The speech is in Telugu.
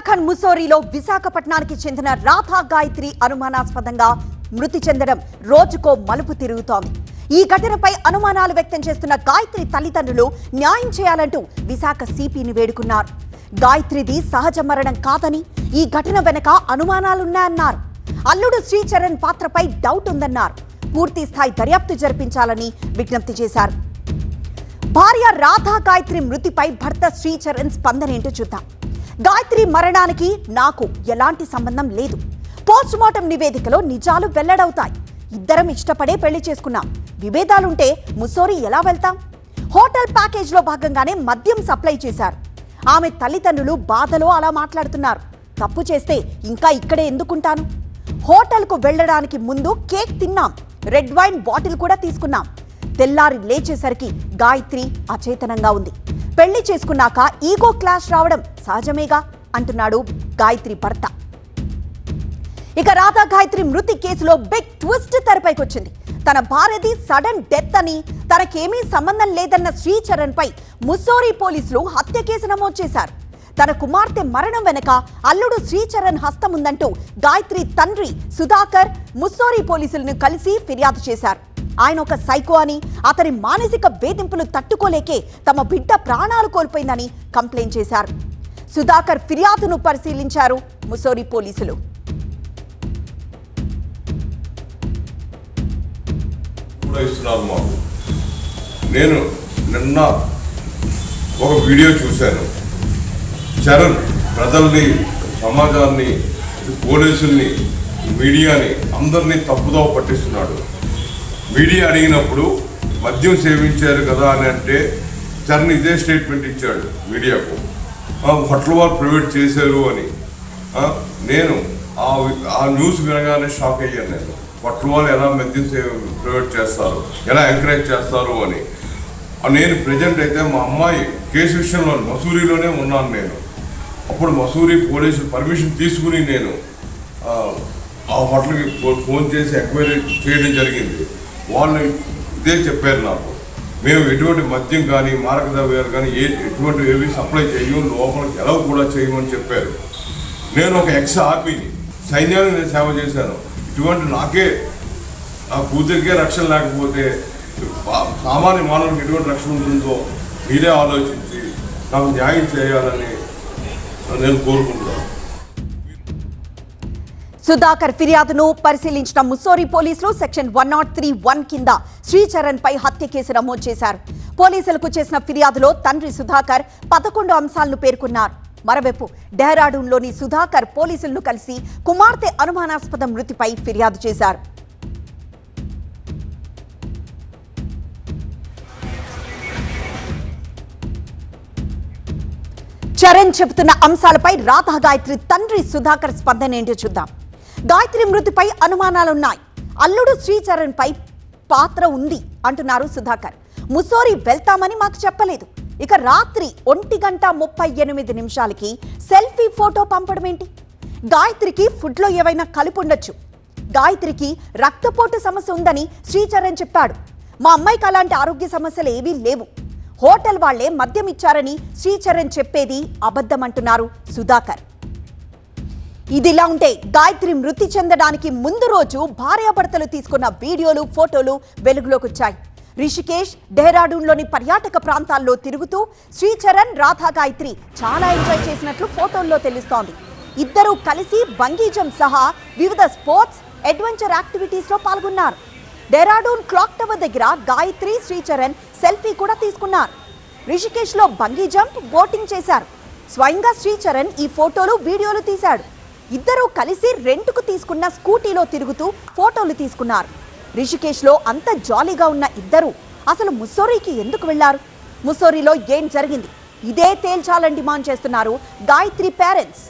ఉత్తరాఖండ్ ముస్సోరీలో విశాఖపట్నానికి చెందిన రాధా గాయత్రి అనుమానాస్పదంగా మృతి చెందడం రోజుకో మలుపు తిరుగుతోంది. ఈ ఘటనపై అనుమానాలు వ్యక్తం చేస్తున్న గాయత్రి తల్లిదండ్రులు న్యాయం చేయాలంటూ విశాఖ సిపిని వేడుకున్నారు. గాయత్రిది సహజ మరణం కాదని, ఈ ఘటన వెనక అనుమానాలున్నాయన్నారు. అల్లుడు శ్రీచరణ్ పాత్రపై డౌట్ ఉందన్నారు. పూర్తి స్థాయి దర్యాప్తు జరిపించాలని విజ్ఞప్తి చేశారు. భార్య రాధా గాయత్రి మృతిపై భర్త శ్రీచరణ్ స్పందన ఏంటో చూద్దాం. గాయత్రి మరణానికి నాకు ఎలాంటి సంబంధం లేదు. పోస్ట్ మార్టం నివేదికలో నిజాలు వెల్లడవుతాయి. ఇద్దరం ఇష్టపడే పెళ్లి చేసుకున్నాం. విభేదాలుంటే ముస్సోరీ ఎలా వెళ్తాం? హోటల్ ప్యాకేజ్లో భాగంగానే మద్యం సప్లై చేశారు. ఆమె తల్లిదండ్రులు బాధలో అలా మాట్లాడుతున్నారు. తప్పు చేస్తే ఇంకా ఇక్కడే ఎందుకుంటాను? హోటల్కు వెళ్లడానికి ముందు కేక్ తిన్నాం. రెడ్ వైన్ బాటిల్ కూడా తీసుకున్నాం. తెల్లారి లేచేసరికి గాయత్రి అచేతనంగా ఉంది. పెళ్లి చేసుకున్నాక ఈగో క్లాష్ రావడం సహజమేగా అంటున్నాడు గాయత్రి భర్త. ఇక రాధా గాయత్రి మృతి కేసులో బిగ్ ట్విస్ట్ తెరపైకొచ్చింది. తన భార్యది సడన్ డెత్ అని, తనకేమీ సంబంధం లేదన్న శ్రీచరణ్ పై ముస్సోరీ పోలీసులు హత్య కేసు నమోదు చేశారు. తన కుమార్తె మరణం వెనక అల్లుడు శ్రీచరణ్ హస్తం ఉందంటూ గాయత్రి తండ్రి సుధాకర్ ముస్సోరీ పోలీసులను కలిసి ఫిర్యాదు చేశారు. ఆయన ఒక సైకో అని, అతని మానసిక వేధింపులు తట్టుకోలేకే తమ బిడ్డ ప్రాణాలు కోల్పోయిందని కంప్లైంట్ చేశారు. సుధాకర్ ఫిర్యాదును పరిశీలించారు ముస్సోరీ పోలీసులు. నేను నిన్న ఒక వీడియో చూశాను. చరణ్ ప్రజల్ని, సమాజాన్ని, పోలీసుల్ని, మీడియాని అందరినీ తప్పుదోవ పట్టిస్తున్నాడు. మీడియా అడిగినప్పుడు మద్యం సేవించారు కదా అని అంటే చరణ్ ఇదే స్టేట్మెంట్ ఇచ్చాడు మీడియాకు. హోటల్ వారు ప్రైవేట్ చేశారు అని. నేను ఆ న్యూస్ వినగానే షాక్ అయ్యాను. నేను హోటల్ వాళ్ళు ఎలా మద్యం ప్రైవేట్ చేస్తారు, ఎలా ఎంకరేజ్ చేస్తారు అని. నేను ప్రజెంట్ అయితే మా అమ్మాయి కేసు విషయంలో మసూరీలోనే ఉన్నాను. నేను అప్పుడు మసూరీ పోలీసులు పర్మిషన్ తీసుకుని నేను ఆ హోటల్కి ఫోన్ చేసి ఎంక్వైరీ చేయడం జరిగింది. వాళ్ళు ఇదే చెప్పారు నాకు, మేము ఎటువంటి మద్యం కానీ మారక ద్రవ్యాలు కానీ ఎటువంటి ఏవి సప్లై చేయము, లోపలికి ఎలా కూడా చేయమని చెప్పారు. నేను ఒక ఎక్స్ ఆర్మీని, సైన్యాన్ని నేను సేవ చేశాను. ఇటువంటి నాకే ఆ కూతురికే రక్షణ లేకపోతే సామాన్య మానవునికి ఎటువంటి రక్షణ ఉంటుందో మీరే ఆలోచించి నాకు న్యాయం చేయాలని నేను కోరుకుంటున్నాను. సుధాకర్ ఫిర్యాదును పరిశీలించిన ముస్సోరీ పోలీసులు సెక్షన్ 103(1) కింద శ్రీచరణ్ పై హత్య కేసు నమోదు చేశారు. పోలీసులకు చేసిన ఫిర్యాదులో తండ్రి సుధాకర్ 11 అంశాలను పేర్కొన్నారు. మరోవైపు డెహ్రాడూన్లోని సుధాకర్ పోలీసులను కలిసి కుమార్తె అనుమానాస్పద మృతిపై ఫిర్యాదు చేశారు. చరణ్ చెబుతున్న అంశాలపై రాధా గాయత్రి తండ్రి సుధాకర్ స్పందన ఏంటో చూద్దాం. గాయత్రి మృతిపై అనుమానాలున్నాయి. అల్లుడు శ్రీచరణ్ పై పాత్ర ఉంది అంటున్నారు సుధాకర్. ముస్సోరీ వెళ్తామని మాకు చెప్పలేదు. ఇక రాత్రి 1:38 సెల్ఫీ ఫోటో పంపడం ఏంటి? గాయత్రికి ఫుడ్లో ఏవైనా కలిపి ఉండొచ్చు. గాయత్రికి రక్తపోటు సమస్య ఉందని శ్రీచరణ్ చెప్పాడు. మా అమ్మాయికి అలాంటి ఆరోగ్య సమస్యలు ఏవీ లేవు. హోటల్ వాళ్లే మద్యం ఇచ్చారని శ్రీచరణ్ చెప్పేది అబద్ధమంటున్నారు సుధాకర్. ఇదిలా ఉంటే గాయత్రి మృతి చెందడానికి ముందు రోజు భార్యాభర్తలు తీసుకున్న వీడియోలు, ఫోటోలు వెలుగులోకి వచ్చాయి. రిషికేష్, డెహ్రాడూన్లోని పర్యాటక ప్రాంతాల్లో తిరుగుతూ శ్రీచరణ్, రాధా గాయత్రి చాలా ఎంజాయ్ చేసినట్లు ఫోటోల్లో తెలుస్తోంది. ఇద్దరూ కలిసి బంగీ జంప్ సహా వివిధ స్పోర్ట్స్, అడ్వెంచర్ యాక్టివిటీస్లో పాల్గొన్నారు. డెహ్రాడూన్ క్లాక్ టవర్ దగ్గర గాయత్రి, శ్రీచరణ్ సెల్ఫీ కూడా తీసుకున్నారు. రిషికేష్లో బంగీ జంప్, బోటింగ్ చేశారు. స్వయంగా శ్రీచరణ్ ఈ ఫోటోలు, వీడియోలు తీశాడు. ఇద్దరూ కలిసి రెంటుకు తీసుకున్న స్కూటీలో తిరుగుతూ ఫోటోలు తీసుకున్నారు. రిషికేష్లో అంత జాలీగా ఉన్న ఇద్దరు అసలు ముస్సోరీకి ఎందుకు వెళ్లారు? ముస్సోరీలో ఏం జరిగింది? ఇదే తేల్చాలని డిమాండ్ చేస్తున్నారు గాయత్రి పేరెంట్స్.